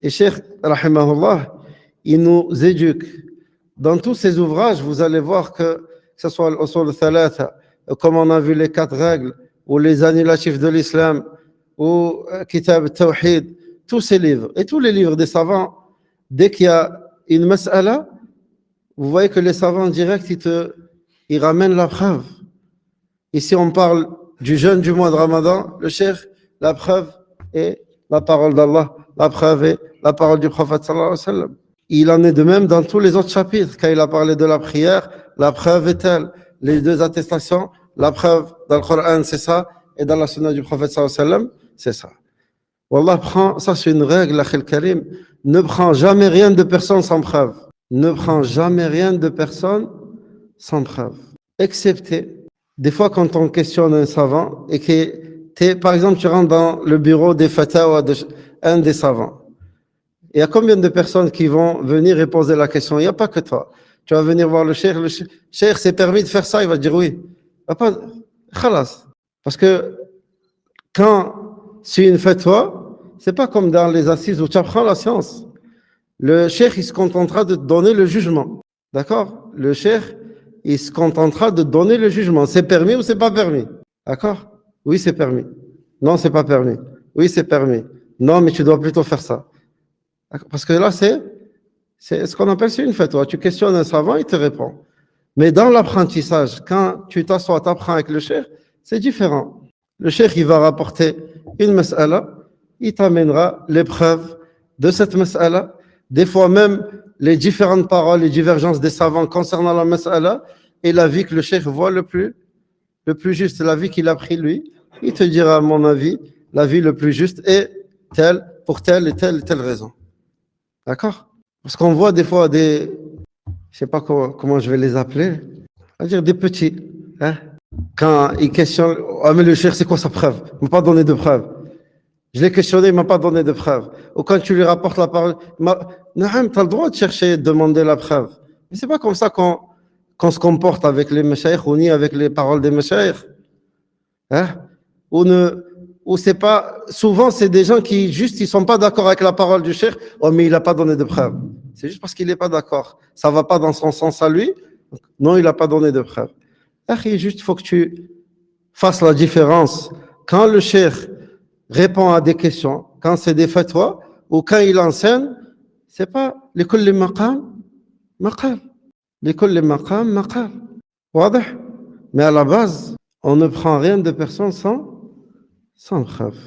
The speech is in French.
Et Cheikh, rahimahullah, il nous éduque. Dans tous ses ouvrages, vous allez voir que ce soit l'Usul al-Thalatha, comme on a vu les 4 règles, ou les annulatifs de l'islam, ou Kitab al-Tawhid, tous ces livres, et tous les livres des savants, dès qu'il y a une mas'ala, vous voyez que les savants directs, ils ramènent la preuve. Ici, on parle du jeûne du mois de Ramadan, le cheikh, la preuve est la parole d'Allah, la preuve est la parole du prophète sallallahu alayhi wa sallam. Il en est de même dans tous les autres chapitres. Quand il a parlé de la prière, la preuve est telle. Les 2 attestations, la preuve dans le Coran, c'est ça, et dans la sunna du prophète sallallahu alayhi wa sallam, c'est ça. Wallah, ça c'est une règle, akhil karim, ne prends jamais rien de personne sans preuve. Ne prends jamais rien de personne sans preuve. Excepté, des fois quand on questionne un savant, et que par exemple tu rentres dans le bureau des fatawa d'un des savants, il y a combien de personnes qui vont venir et poser la question? Il n'y a pas que toi. Tu vas venir voir le cheikh c'est permis de faire ça, il va dire oui. Pas, khalas. Parce que quand c'est une fatwa, c'est pas comme dans les assises où tu apprends la science. Le cheikh, il se contentera de te donner le jugement. D'accord? Le cheikh, il se contentera de donner le jugement. C'est permis ou c'est pas permis? D'accord? Oui, c'est permis. Non, c'est pas permis. Oui, c'est permis. Non, mais tu dois plutôt faire ça. Parce que là, c'est ce qu'on appelle, c'est une fatwa. Tu questionnes un savant, il te répond. Mais dans l'apprentissage, quand tu t'assois, t'apprends avec le cheikh, c'est différent. Le cheikh, il va rapporter une mas'ala, il t'amènera les preuves de cette mas'ala, des fois même les différentes paroles, les divergences des savants concernant la mas'ala, et la vie que le cheikh voit le plus juste, la vie qu'il a pris lui, il te dira, à mon avis, la vie le plus juste est telle, pour telle et telle raison. D'accord? Parce qu'on voit des fois je sais pas comment je vais les appeler, c'est-à-dire des petits, hein? Quand ils questionnent, ah mais le cheikh, c'est quoi sa preuve? Il m'a pas donné de preuve. Je l'ai questionné, il m'a pas donné de preuve. Ou quand tu lui rapportes la parole, Naam, tu as le droit de chercher, de demander la preuve. Mais c'est pas comme ça qu'on se comporte avec les mashayikh ou ni avec les paroles des mashayikh. Hein? Ou c'est pas, souvent c'est des gens qui juste, ils sont pas d'accord avec la parole du cheikh, oh mais il a pas donné de preuve. C'est juste parce qu'il est pas d'accord. Ça va pas dans son sens à lui. Non, il a pas donné de preuve. Juste, il faut que tu fasses la différence. Quand le cheikh répond à des questions, quand c'est des fatwas, ou quand il enseigne, c'est pas les kulli maqam, maqal. Les kulli maqam, maqal. واضح? Mais à la base, on ne prend rien de personne sans preuve.